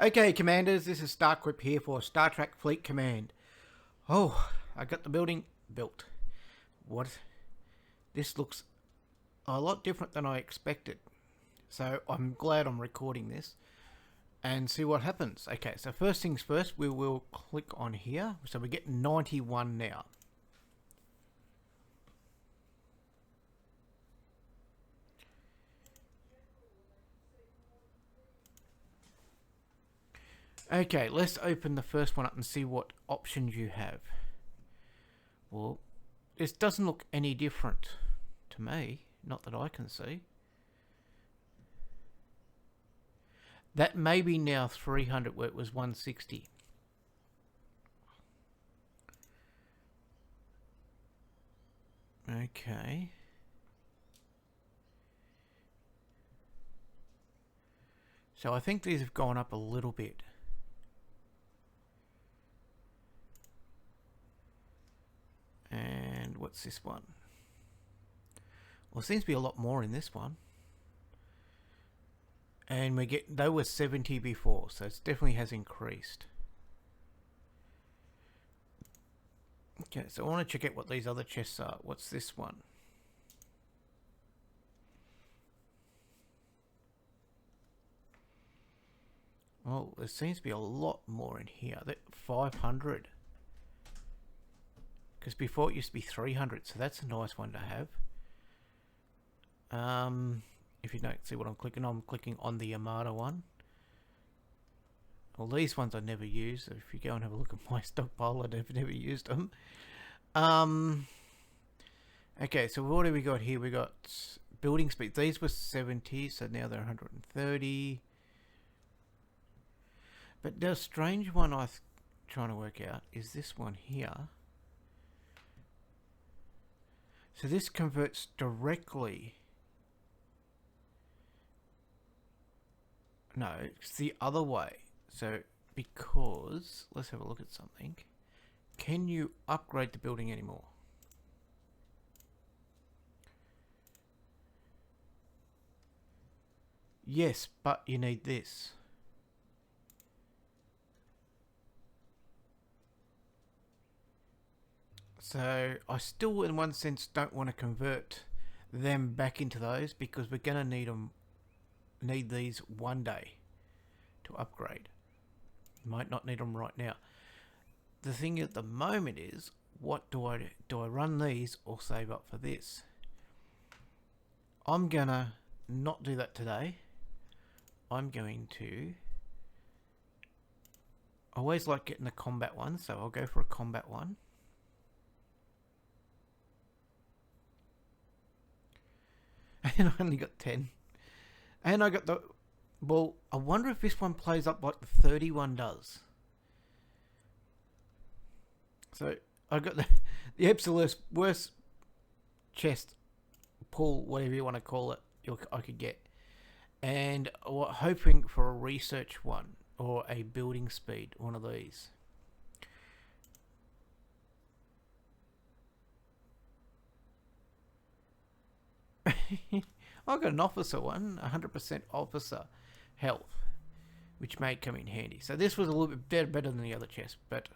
Okay, Commanders, this is StarQuip here for Star Trek Fleet Command. Oh, I got the building built. What? This looks a lot different than I expected. So I'm glad I'm recording this and see what happens. Okay, so first things first, we will click on here. So we get 91 now. Okay, let's open the first one up and see what options you have. Well, this doesn't look any different to me, not that I can see. That may be now 300 where it was 160. Okay. So I think these have gone up a little bit. And what's this one? Well, it seems to be a lot more in this one. And they were 70 before, so it definitely has increased. Okay, so I want to check out what these other chests are. What's this one? Well, there seems to be a lot more in here. 500. Because before it used to be 300, so that's a nice one to have. If you don't see what I'm clicking on the Armada one. Well, these ones I never use. So if you go and have a look at my stockpile, I've never used them. Okay, so what do we got here? We got building speed. These were 70, so now they're 130. But the strange one I'm trying to work out is this one here. So this converts directly. No, it's the other way. So because, let's have a look at something. Can you upgrade the building anymore? Yes, but you need this. So I still, in one sense, don't want to convert them back into those because we're going to need these one day to upgrade. Might not need them right now. The thing at the moment is, what do I do? Do I run these or save up for this? I'm gonna not do that today. I'm going to. I always like getting the combat one, so I'll go for a combat one. And I only got 10. And I got the... Well, I wonder if this one plays up like the 31 does. So, I got the absolute worst chest pull, whatever you want to call it, I could get. And hoping for a research one, or a building speed, one of these. I got an officer one, 100% officer health, which may come in handy. So this was a little bit better than the other chest, but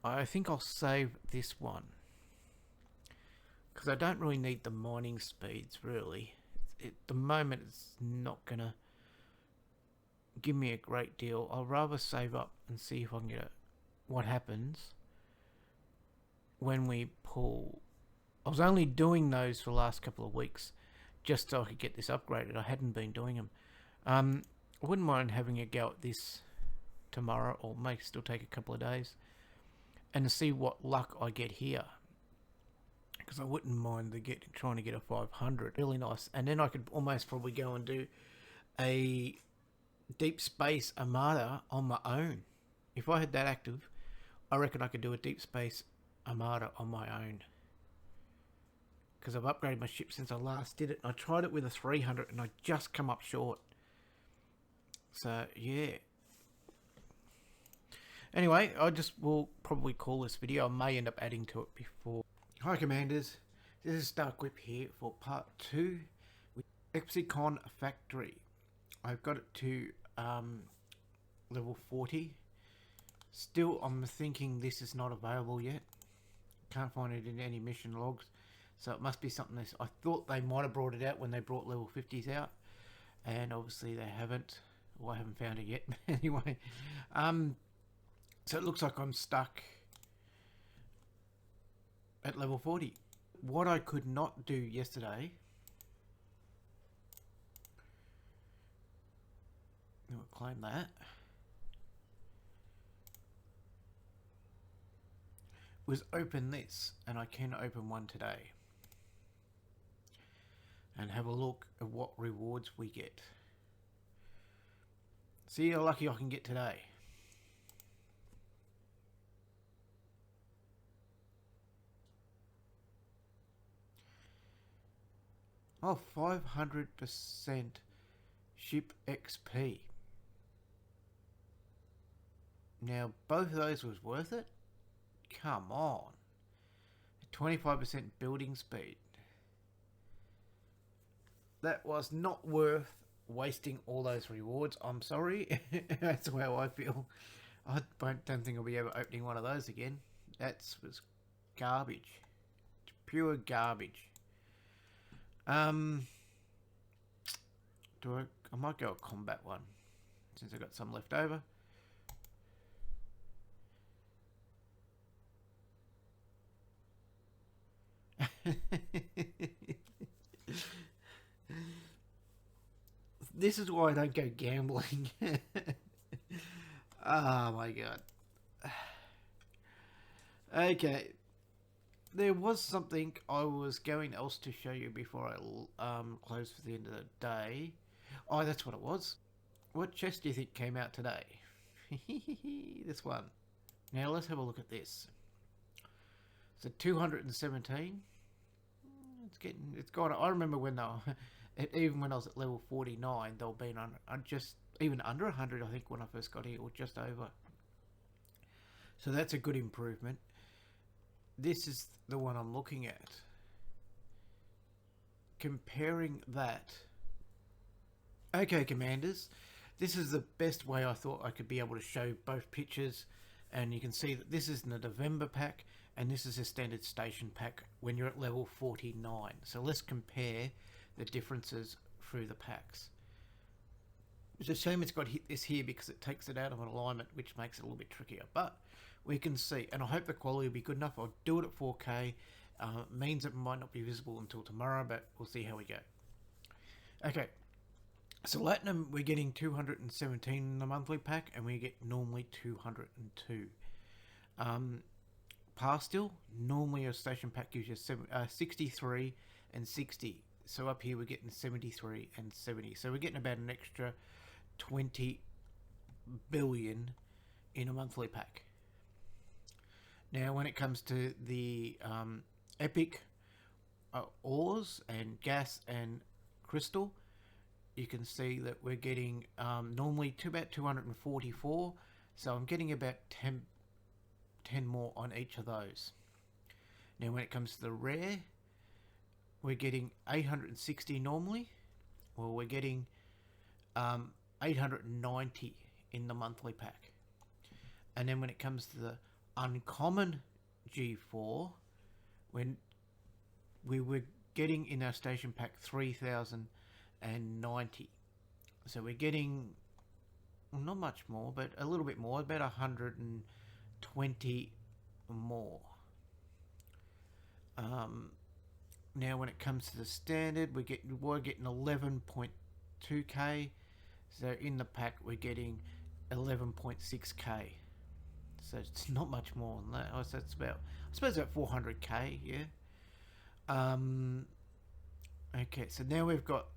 I think I'll save this one because I don't really need the mining speeds really. At the moment it's not gonna give me a great deal. I'll rather save up and see if I can get what happens when we pull. I was only doing those for the last couple of weeks just so I could get this upgraded. I hadn't been doing them. I wouldn't mind having a go at this tomorrow, or may still take a couple of days, and to see what luck I get here. Because I wouldn't mind trying to get a 500. Really nice. And then I could almost probably go and do a deep space Armada on my own. If I had that active, I reckon I could do a deep space Armada on my own. Because I've upgraded my ship since I last did it. I tried it with a 300 and I just come up short. So, yeah. Anyway, I just will probably call this video. I may end up adding to it before. Hi Commanders, this is StarQuip here for part 2 with EXOCOMP Factory. I've got it to level 40. Still, I'm thinking this is not available yet. Can't find it in any mission logs. So it must be something this. I thought they might have brought it out when they brought level 50s out. And obviously they haven't. Well, I haven't found it yet. Anyway. So it looks like I'm stuck at level 40. What I could not do yesterday... We'll claim that. Was open this, and I can open one today and have a look at what rewards we get. See how lucky I can get today. Oh, 500% ship XP. Now, both of those was worth it? Come on. 25% building speed. That was not worth wasting all those rewards. I'm sorry. That's how I feel. I don't think I'll be ever opening one of those again. That was garbage. Pure garbage. I might go a combat one since I got some left over. This is why I don't go gambling. Oh my god. Okay. There was something I was going else to show you before I close for the end of the day. Oh, that's what it was. What chest do you think came out today? This one. Now let's have a look at this. So 217. It's gone. I remember when they were, even when I was at level 49, they'll be just even under 100. I think when I first got here, or just over. So that's a good improvement. This is the one I'm looking at. Comparing that. Okay, commanders. This is the best way I thought I could be able to show both pictures. And you can see that this is in the November pack. And this is a standard station pack when you're at level 49. So let's compare the differences through the packs. It's a shame it's got this here because it takes it out of an alignment, which makes it a little bit trickier. But we can see, and I hope the quality will be good enough. I'll do it at 4K. Means it might not be visible until tomorrow, but we'll see how we go. Okay, so Platinum, we're getting 217 in the monthly pack, and we get normally 202. Pastel, normally a station pack gives you 63 and 60. So up here we're getting 73 and 70. So we're getting about an extra 20 billion in a monthly pack. Now when it comes to the epic ores and gas and crystal, you can see that we're getting normally about 244. So I'm getting about 10 more on each of those. Now when it comes to the rare, we're getting 860 normally. Well, we're getting 890 in the monthly pack. And then when it comes to the uncommon G4, when we were getting in our station pack 3090. So we're getting, well, not much more, but a little bit more, about 120 more. Now when it comes to the standard, we're getting 11.2k. So in the pack we're getting 11.6k. So it's not much more than that. So it's about, I suppose, about 400k. Yeah. Okay, so now we've got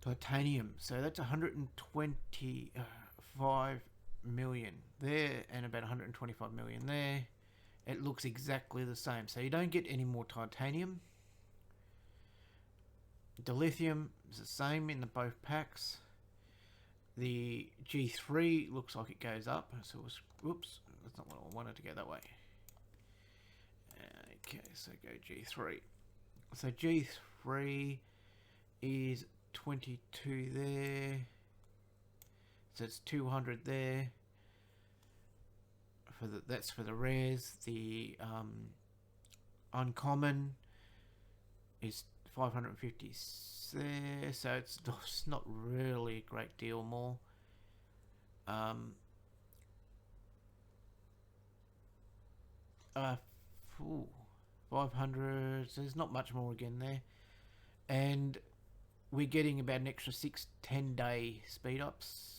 titanium. So that's 125 million there and about 125 million there. It looks exactly the same. So you don't get any more titanium. The lithium is the same in the both packs. The G3 looks like it goes up. So it was, whoops, that's not what I wanted to go that way. Okay, so go G3. So G3 is 22 there. So it's 200 there. That's for the rares. The uncommon is 550 there, so it's not really a great deal more. 500, so there's not much more again there. And we're getting about an extra 6-10 day speed ups.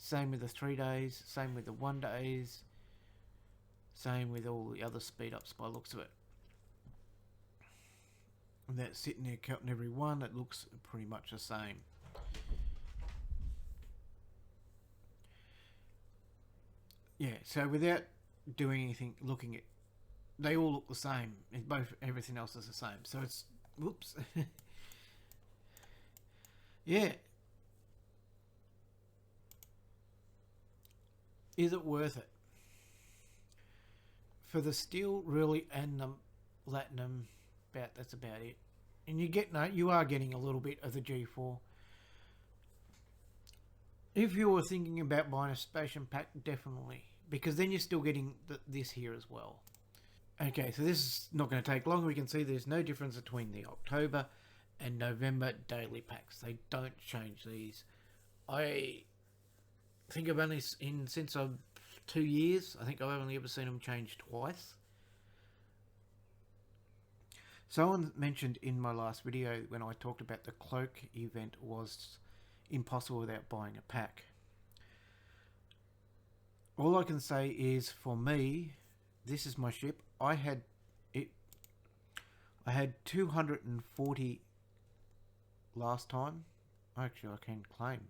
Same with the 3 days, same with the 1 days, same with all the other speed ups by the looks of it. And that's sitting there counting every one. It looks pretty much the same. Yeah, so without doing anything, looking at, they all look the same. Everything else is the same. So it's, whoops. Yeah. Is it worth it? For the steel, really, and the platinum, that's about it. And you are getting a little bit of the G4. If you were thinking about buying a expansion pack, definitely, because then you're still getting this here as well. Okay, so this is not going to take long. We can see there's no difference between the October and November daily packs. They don't change these. I think I've only since 2 years. I think I've only ever seen them change twice. Someone mentioned in my last video when I talked about the cloak event was impossible without buying a pack. All I can say is, for me, this is my ship. I had 240 last time. Actually, I can claim.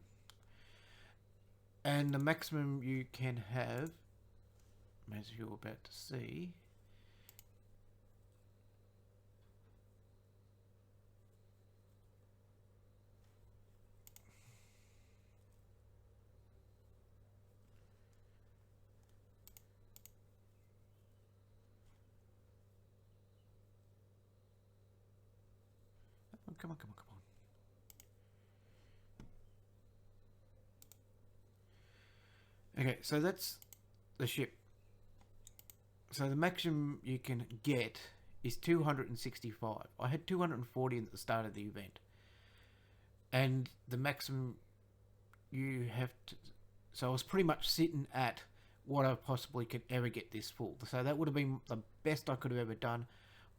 And the maximum you can have, as you're about to see, come on. Okay, so that's the ship. So the maximum you can get is 265. I had 240 at the start of the event. And the maximum you have to... So I was pretty much sitting at what I possibly could ever get this full. So that would have been the best I could have ever done.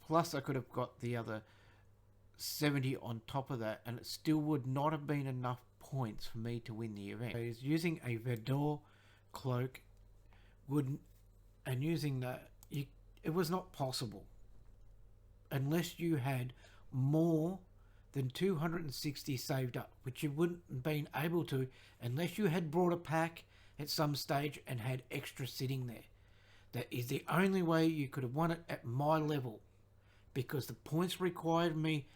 Plus I could have got the other 70 on top of that, and it still would not have been enough points for me to win the event. So using a Vedor cloak and using that, it was not possible unless you had more than 260 saved up, which you wouldn't have been able to unless you had brought a pack at some stage and had extra sitting there. That is the only way you could have won it at my level, because the points required me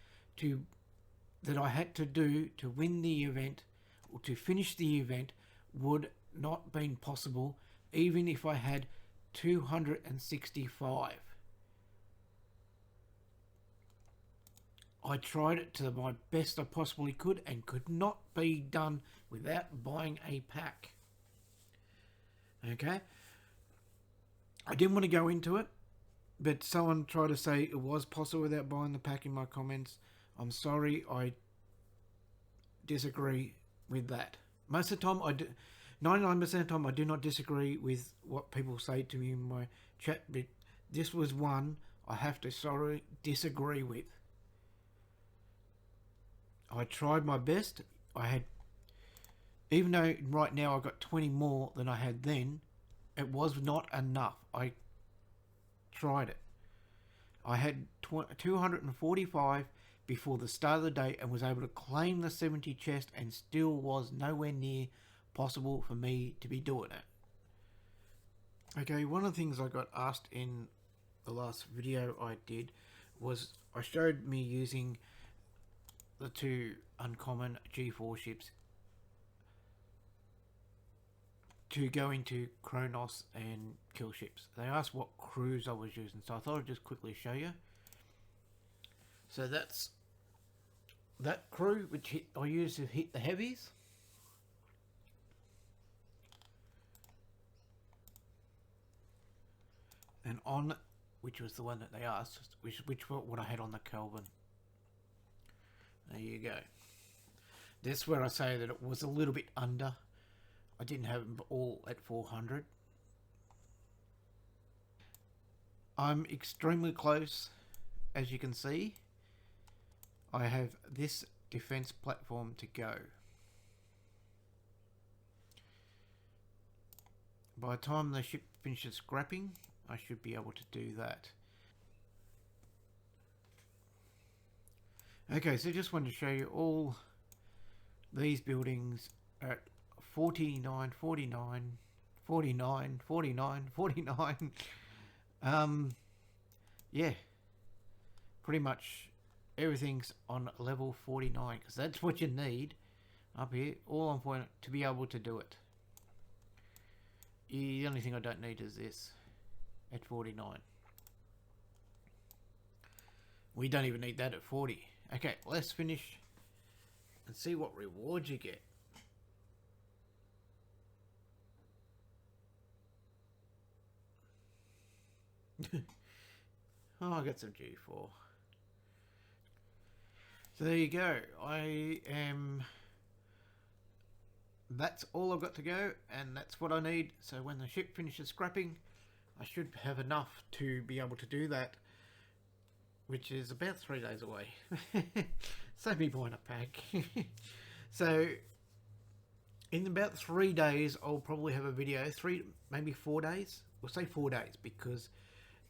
that I had to do to win the event or to finish the event would not been possible even if I had 265. I tried it to my best I possibly could and could not be done without buying a pack. Okay, I didn't want to go into it, but someone tried to say it was possible without buying the pack in my comments. I'm sorry, I disagree with that. Most of the time, 99% of the time, I do not disagree with what people say to me in my chat, but this was one I have to disagree with. I tried my best. Even though right now I got 20 more than I had then, it was not enough. I tried it. I had 245 before the start of the day and was able to claim the 70 chest, and still was nowhere near possible for me to be doing it. Okay, one of the things I got asked in the last video I did was I showed me using the 2 uncommon G4 ships to go into Kronos and kill ships. They asked what crews I was using, so I thought I'd just quickly show you. So that's that crew which I used to hit the heavies. and on, which was the one that they asked, which what I had on the Kelvin. There you go. That's where I say that it was a little bit under. I didn't have them all at 400. I'm extremely close, as you can see. I have this defense platform to go. By the time the ship finishes scrapping, I should be able to do that. Okay, so just wanted to show you all these buildings at 49, 49, 49, 49, 49. Yeah, pretty much everything's on level 49 because that's what you need up here, all on point, to be able to do it. The only thing I don't need is this at 49. We don't even need that at 40. Okay, let's finish and see what rewards you get. Oh, I got some G4. So there you go. That's all I've got to go, and that's what I need. So when the ship finishes scrapping, I should have enough to be able to do that, which is about 3 days away. Save me buying a pack. So in about 3 days, I'll probably have a video. Maybe 4 days. We'll say 4 days because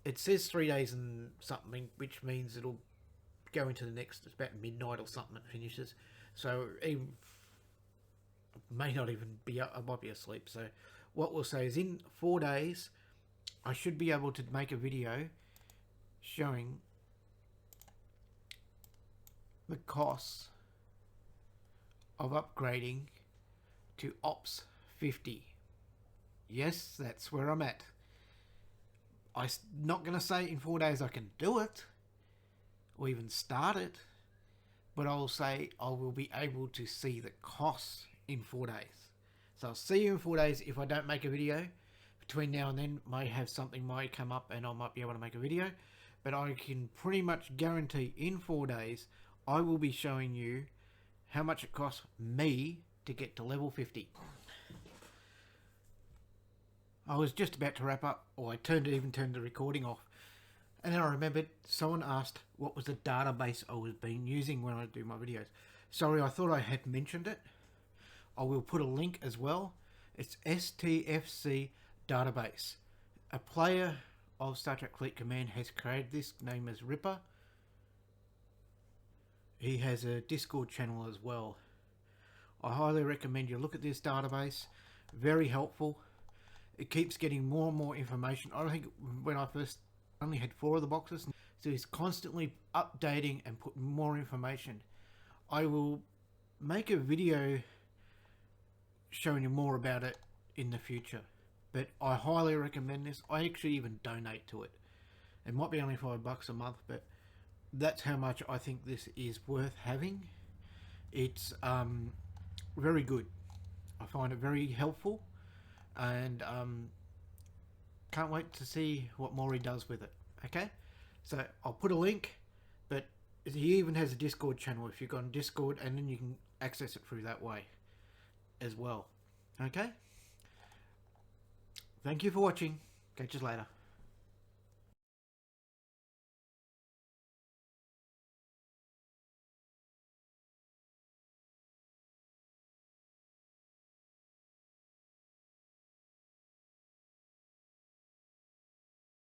it says 3 days and something, which means it'll go into the next. It's about midnight or something. It finishes. So even, may not even be up. I might be asleep. So what we'll say is in 4 days, I should be able to make a video showing the costs of upgrading to Ops 50. Yes, that's where I'm at. I'm not going to say in 4 days I can do it or even start it, but I'll say I will be able to see the costs in 4 days. So I'll see you in 4 days. If I don't make a video between now and then, may have something might come up and I might be able to make a video, but I can pretty much guarantee in 4 days I will be showing you how much it costs me to get to level 50. I was just about to wrap up, or I even turned the recording off, and then I remembered someone asked what was the database I was been using when I do my videos. Sorry, I thought I had mentioned it. I will put a link as well. It's STFC database. A player of Star Trek Fleet Command has created this, name as Ripper. He has a Discord channel as well. I highly recommend you look at this database. Very helpful. It keeps getting more and more information. I think when I first only had 4 of the boxes, so he's constantly updating and putting more information. I will make a video showing you more about it in the future, but I highly recommend this. I actually even donate to it. It might be only $5 a month, but that's how much I think this is worth having. It's very good. I find it very helpful, and can't wait to see what more he does with it. Okay, so I'll put a link, but he even has a Discord channel if you go on Discord, and then you can access it through that way as well. Okay, thank you for watching. Catch you later.